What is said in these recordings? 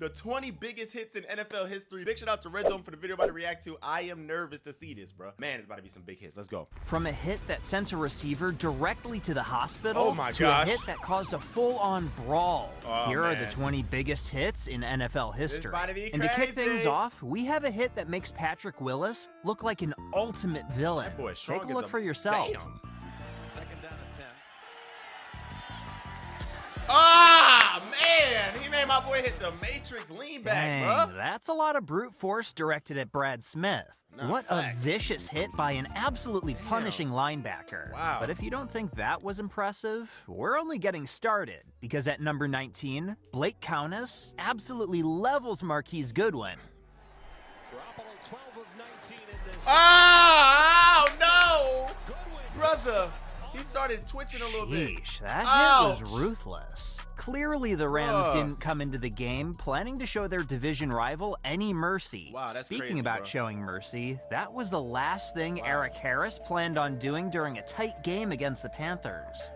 The 20 biggest hits in NFL history. Big shout out to Red Zone for the video I'm about to react to. I am nervous to see this, bro. Man, it's about to be some big hits. Let's go. From a hit that sent a receiver directly to the hospital Oh my to gosh. a hit that caused a full-on brawl. Oh, Here are man. the 20 biggest hits in NFL history. about to be And to kick crazy. things off, we have a hit that makes Patrick Willis look like an ultimate villain. That boy is strong Take a as look for yourself. Damn. Second down and 10. Ah, man. He made my boy hit the Matrix lean back, Dang, bro. that's a lot of brute force directed at Brad Smith. Nah, What facts. a vicious hit by an absolutely punishing linebacker. Wow. But if you don't think that was impressive, we're only getting started. Because at number 19, Blake Countess absolutely levels Marquise Goodwin. Oh, no. Brother, he started twitching a little bit. Sheesh, that Ouch. hit was ruthless. Clearly, the Rams Bruh. didn't come into the game planning to show their division rival any mercy. Wow, that's Speaking crazy, about bro. showing mercy, that was the last thing Eric Harris planned on doing during a tight game against the Panthers.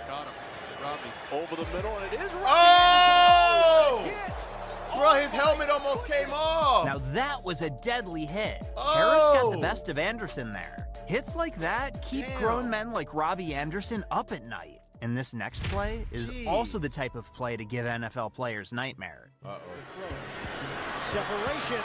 Got him. Robbie over the middle, and it is Robbie. Oh! Hit. Bro, his helmet almost came off. Now that was a deadly hit. Oh! Harris got the best of Anderson there. Hits like that keep Damn. grown men like Robbie Anderson up at night. And this next play is Jeez. also the type of play to give NFL players nightmare. Uh-oh. Separation.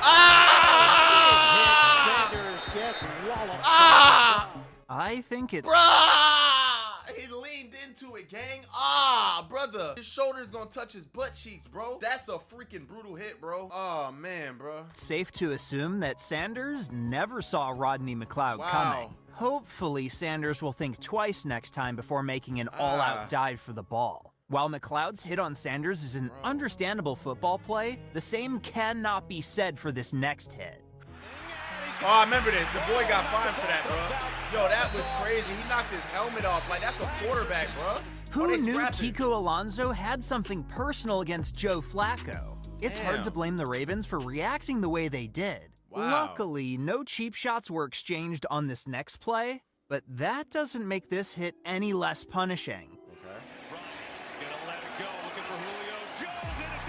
Ah! Sanders gets walloped. Ah! I think it's Bruh! He leaned into it, gang. Ah, brother. His shoulder's gonna touch his butt cheeks, bro. That's a freaking brutal hit, bro. Oh, man, bro. safe to assume that Sanders never saw Rodney McLeod Wow. coming. Hopefully, Sanders will think twice next time before making an all-out dive for the ball. While McLeod's hit on Sanders is an understandable football play, the same cannot be said for this next hit. Oh, I remember this. The boy got fined for that, bro. Yo, that was crazy. He knocked his helmet off. Like, that's a quarterback, bro. Who they knew scrapping? Kiko Alonso had something personal against Joe Flacco? It's hard Damn. to blame the Ravens for reacting the way they did. Wow. Luckily, no cheap shots were exchanged on this next play, but that doesn't make this hit any less punishing.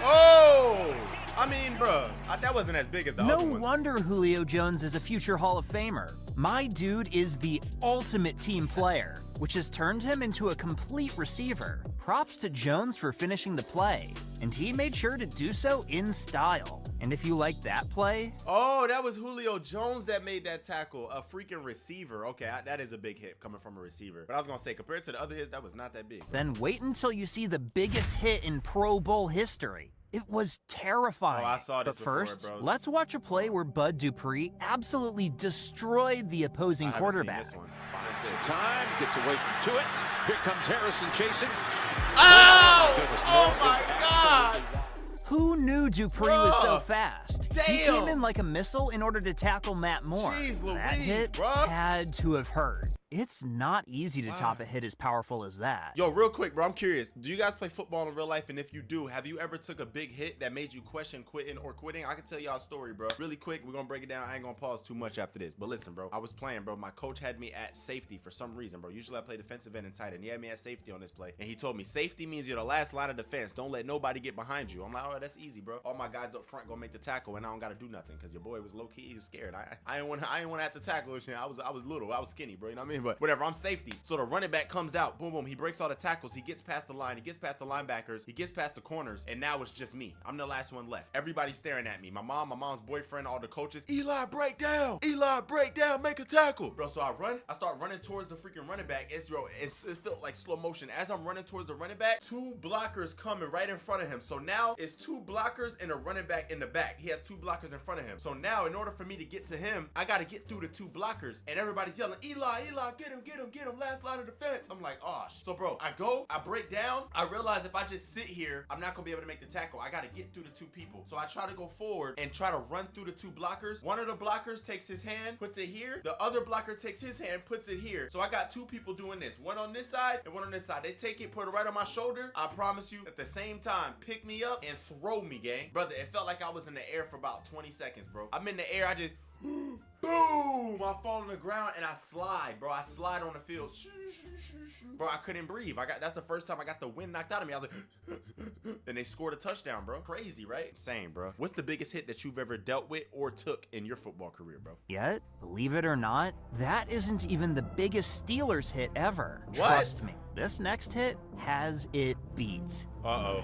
Oh! I mean, bro, that wasn't as big as the No other ones. wonder Julio Jones is a future Hall of Famer. My dude is the ultimate team player, which has turned him into a complete receiver. Props to Jones for finishing the play, and he made sure to do so in style. And if you like that play, Oh, that was Julio Jones that made that tackle. A freaking receiver. Okay, that is a big hit coming from a receiver. But I was going to say, compared to the other hits, that was not that big. then wait until you see the biggest hit in Pro Bowl history. It was terrifying. Oh, I saw this But before, first, bro. let's watch a play where Bud Dupree absolutely destroyed the opposing I haven't quarterback. seen this one. Let's do it. Time gets away from it. Here comes Harrison chasing. Oh! Goodness, Oh, there my is God! Who knew Dupree was so Bruh. fast? He Damn. came in like a missile in order to tackle Matt Moore. Jeez That Louise, hit bruh. had to have hurt. It's not easy to top a hit as powerful as that. Yo, real quick, bro, I'm curious. Do you guys play football in real life? And if you do, have you ever took a big hit that made you question quitting or quitting? I can tell y'all a story, bro. Really quick, we're gonna break it down. I ain't gonna pause too much after this. But listen, bro, I was playing, bro. My coach had me at safety for some reason, bro. Usually I play defensive end and tight end. He had me at safety on this play. And he told me safety means you're the last line of defense. Don't let nobody get behind you. I'm like, oh, that's easy, bro. All my guys up front gonna make the tackle and I don't gotta do nothing because your boy was low key. He was scared. I didn't want to have to tackle this shit. I was little. I was skinny, bro. You know what I mean? But whatever, I'm safety. So the running back comes out, boom, boom. He breaks all the tackles. He gets past the line. He gets past the linebackers. He gets past the corners. And now it's just me. I'm the last one left. Everybody's staring at me. My mom, my mom's boyfriend, all the coaches. Eli, break down. Eli, break down. Make a tackle. Bro, so I start running towards the freaking running back. It felt like slow motion. As I'm running towards the running back, two blockers coming right in front of him. So now it's two blockers and a running back in the back. He has two blockers in front of him. So now in order for me to get to him, I got to get through the two blockers. And everybody's yelling, Eli, get him, get him, get him. Last line of defense. I'm like, oh. So bro, I break down. I realize if I just sit here, I'm not gonna be able to make the tackle. I gotta get through the two people. So I try to go forward and try to run through the two blockers. One of the blockers takes his hand, puts it here. The other blocker takes his hand, puts it here. So I got two people doing this. One on this side and one on this side. They take it, put it right on my shoulder. I promise you, at the same time, pick me up and throw me, gang. Brother, it felt like I was in the air for about 20 seconds, bro. I'm in the air, I just boom, I fall on the ground and I slide, bro. I slide on the field. Bro, I couldn't breathe. That's the first time I got the wind knocked out of me. I was like, and they scored a touchdown, bro. Crazy, right? Insane, bro. What's the biggest hit that you've ever dealt with or took in your football career, bro? Yet, believe it or not, that isn't even the biggest Steelers hit ever. What? Trust me, this next hit has it beat. Uh-oh.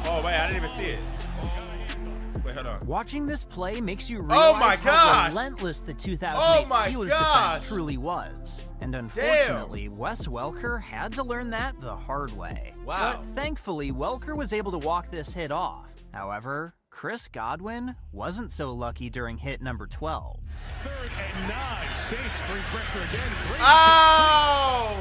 Oh, wait, I didn't even see it. Wait, hold on. Watching this play makes you realize how relentless the 2008 Steelers defense truly was. And unfortunately, Wes Welker had to learn that the hard way. Wow. But thankfully, Welker was able to walk this hit off. However, Chris Godwin wasn't so lucky during hit number 12. 3rd and 9. Saints bring pressure again. Oh!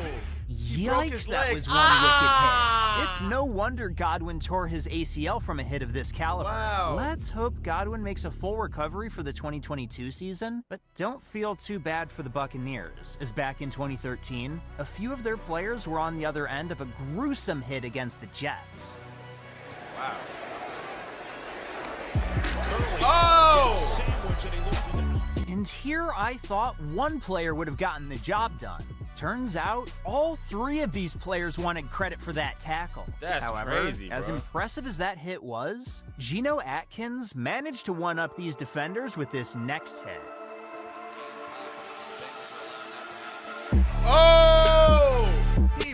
Yikes, that was one wicked hit. It's no wonder Godwin tore his ACL from a hit of this caliber. Wow. Let's hope Godwin makes a full recovery for the 2022 season, but don't feel too bad for the Buccaneers, as back in 2013, a few of their players were on the other end of a gruesome hit against the Jets. Wow. Oh! And here I thought one player would have gotten the job done. Turns out, all 3 of these players wanted credit for that tackle. That's However, crazy, bro. as impressive as that hit was, Geno Atkins managed to one-up these defenders with this next hit. Oh!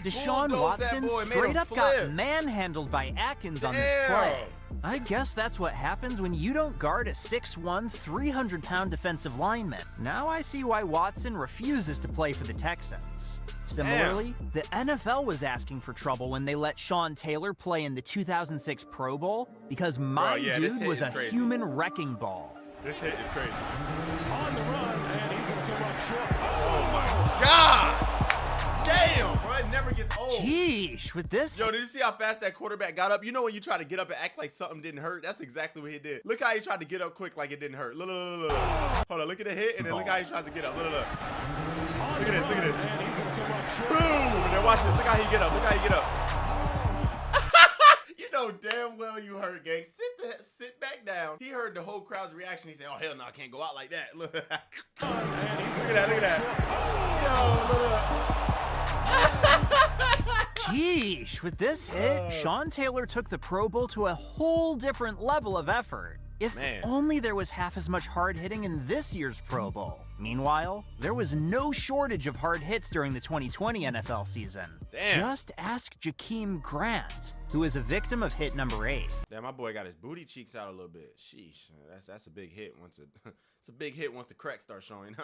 Deshaun Watson straight up got manhandled by Atkins on this play. I guess that's what happens when you don't guard a 6'1", 300-pound defensive lineman. Now I see why Watson refuses to play for the Texans. Similarly, the NFL was asking for trouble when they let Sean Taylor play in the 2006 Pro Bowl because dude was a human wrecking ball. This hit is crazy. On the run, and he's going to come up short. Oh my God! Damn, bro, it never gets old. Sheesh, with this. Yo, did you see how fast that quarterback got up? You know when you try to get up and act like something didn't hurt? That's exactly what he did. Look how he tried to get up quick like it didn't hurt. Look. Hold on, look at the hit, and then look how he tries to get up. Look. Look at this, look at this. Boom! And then watch this, look how he get up, look how he get up. You know damn well you hurt, gang. Sit back down. He heard the whole crowd's reaction. He said, oh, hell no, I can't go out like that. Look. Look at that. Yo, look. Sheesh, with this hit, Sean Taylor took the Pro Bowl to a whole different level of effort. If only there was half as much hard hitting in this year's Pro Bowl. Meanwhile, there was no shortage of hard hits during the 2020 NFL season. Damn. Just ask Jakeem Grant, who is a victim of hit number 8. Damn, my boy got his booty cheeks out a little bit. Sheesh, that's a big hit once it's a big hit once the crack starts showing.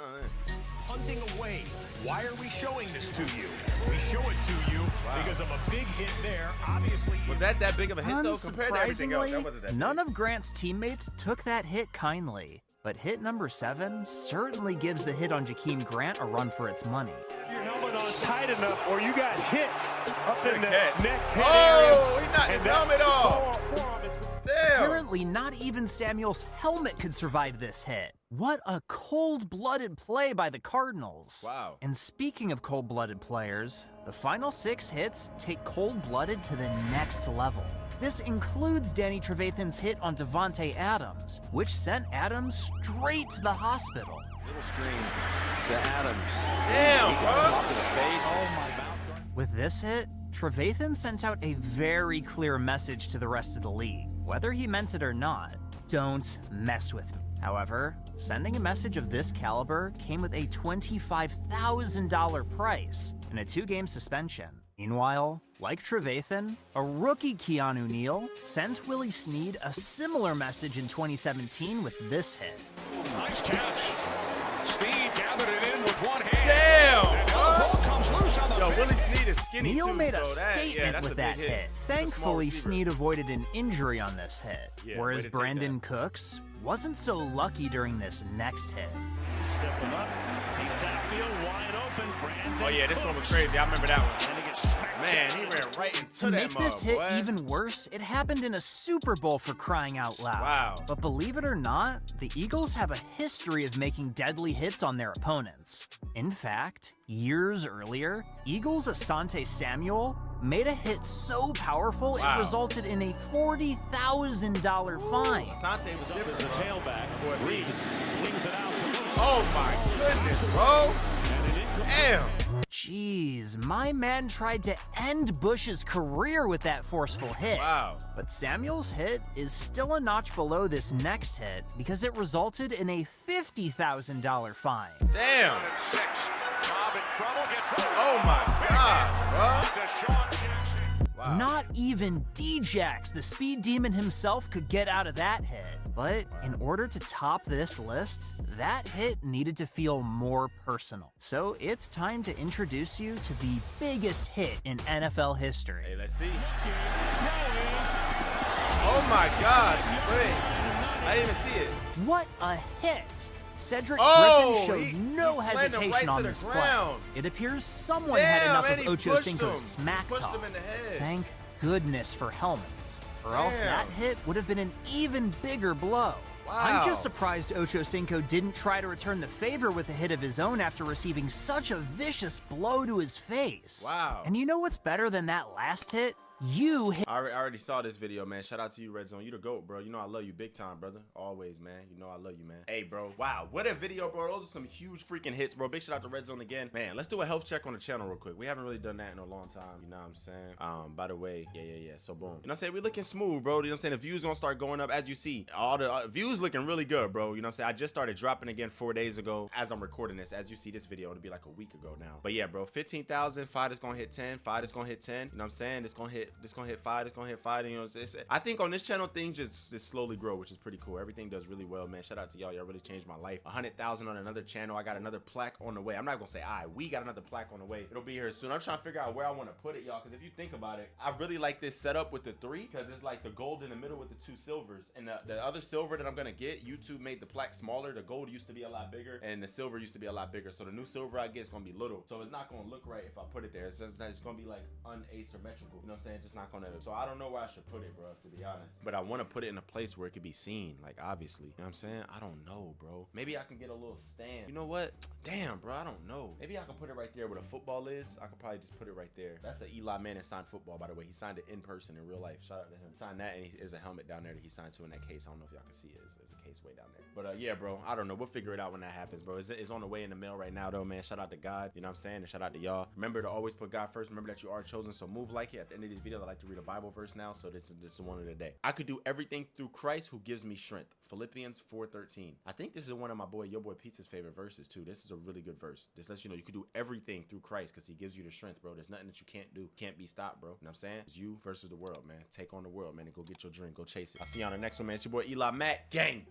Punting away. Why are we showing this to you? We show it to you because of a big hit there. Obviously, was that big of a hit though compared to everything else? That wasn't that none of Grant's teammates took that hit kindly. But hit number 7 certainly gives the hit on Jakeem Grant a run for its money. your helmet on tight enough, or you got hit up in the neck head area. He knocked his helmet off. Damn. Apparently, not even Samuel's helmet could survive this hit. What a cold-blooded play by the Cardinals. Wow. And speaking of cold-blooded players, the final 6 hits take cold-blooded to the next level. This includes Danny Trevathan's hit on Devontae Adams, which sent Adams straight to the hospital. Little screen to Adams. Damn, bro. Up to the face. Oh, my mouth. With this hit, Trevathan sent out a very clear message to the rest of the league. Whether he meant it or not, don't mess with me. However, sending a message of this caliber came with a $25,000 price and a 2-game suspension. Meanwhile, like Trevathan, a rookie Keanu Neal sent Willie Snead a similar message in 2017 with this hit. Nice catch. Snead gathered it in with one hand. Damn! And now the ball comes loose on the Yo, Willie Snead is skinny Neal too, made a so statement with that hit. Thankfully, Snead avoided an injury on this hit, whereas Brandon Cooks wasn't so lucky during this next hit. Stepping up, deep that field wide open. Brandon Oh yeah, this one was crazy. I remember that one. Man, he ran right into To that make this hit boy. even worse, it happened in a Super Bowl, for crying out loud. Wow. But believe it or not, the Eagles have a history of making deadly hits on their opponents. In fact, years earlier, Eagles' Asante Samuel made a hit so powerful Wow. it resulted in a $40,000 fine. Asante was different, The bro. tailback. Boy, Reeves swings it out. Oh my goodness, bro. Damn. Jeez, my man tried to end Bush's career with that forceful hit. Wow. But Samuel's hit is still a notch below this next hit because it resulted in a $50,000 fine. Damn. Cobb in trouble, gets rid. Oh my God, Deshaun Jackson. bro. Wow. Not even D-Jax, the speed demon himself, could get out of that hit. But in order to top this list, that hit needed to feel more personal. So it's time to introduce you to the biggest hit in NFL history. Hey, let's see. Oh my God. Wait. I didn't even see it. What a hit! Cedric Oh, Griffin showed no he slammed him hesitation right on to the this ground. play. It appears someone Damn, had enough and of he Ocho pushed Cinco's him. smack Pushed talk. him in the head. Thank goodness for helmets, or else Damn. that hit would have been an even bigger blow. I'm Wow. just surprised Ocho Cinco didn't try to return the favor with a hit of his own after receiving such a vicious blow to his face. Wow. And you know what's better than that last hit? You hit. I already saw this video, man. Shout out to you, Red Zone. You the GOAT, bro. You know I love you big time, brother. Always, man. You know I love you, man. Hey, bro. Wow. What a video, bro. Those are some huge freaking hits, bro. Big shout out to Red Zone again. Man, let's do a health check on the channel real quick. We haven't really done that in a long time. You know what I'm saying? By the way, yeah. So, boom. You know what I'm saying? We're looking smooth, bro. You know what I'm saying? The views gonna start going up. As you see, all the views looking really good, bro. You know what I'm saying? I just started dropping again 4 days ago as I'm recording this. As you see this video, it'll be like a week ago now. But yeah, bro. 15,000. 5 is gonna hit 10. 5 is gonna hit 10. You know what I'm saying? It's gonna hit 5. Gonna hit 5. You know, I think on this channel things just slowly grow, which is pretty cool. Everything does really well, man. Shout out to y'all. Y'all really changed my life. 100,000 on another channel. I got another plaque on the way. I'm not gonna say we got another plaque on the way. It'll be here soon. I'm trying to figure out where I want to put it, y'all, because if you think about it, I really like this setup with the 3 because it's like the gold in the middle with the 2 silvers, and the other silver that I'm gonna get, YouTube made the plaque smaller. The gold used to be a lot bigger and the silver used to be a lot bigger, so the new silver I get is gonna be little, so it's not gonna look right if I put it there. It's gonna be like unasymmetrical, you know what I'm saying? Just not gonna, so I don't know where I should put it, bro, to be honest. But I want to put it in a place where it could be seen, like, obviously. You know what I'm saying? I don't know, bro. Maybe I can get a little stand. You know what? Damn, bro, I don't know. Maybe I can put it right there where the football is. I could probably just put it right there. That's an Eli Manning signed football, by the way. He signed it in person in real life. Shout out to him. He signed that, and there's a helmet down there that he signed to in that case. I don't know if y'all can see it. There's a case way down there. But yeah, bro, I don't know. We'll figure it out when that happens, bro. It's on the way in the mail right now, though, man. Shout out to God. You know what I'm saying? And shout out to y'all. Remember to always put God first. Remember that you are chosen, so move like it. At the end of these videos, I like to read a Bible verse now, so this is one of the day. I could do everything through Christ who gives me strength. Philippians 4:13. I think this is one of your boy Pizza's favorite verses too. This is a really good verse. This lets you know you could do everything through Christ because he gives you the strength, bro. There's nothing that you can't do. Can't be stopped, bro. You know what I'm saying? It's you versus the world, man. Take on the world, man, and go get your dream. Go chase it. I'll see you on the next one, man. It's your boy Eli Mack. Gang.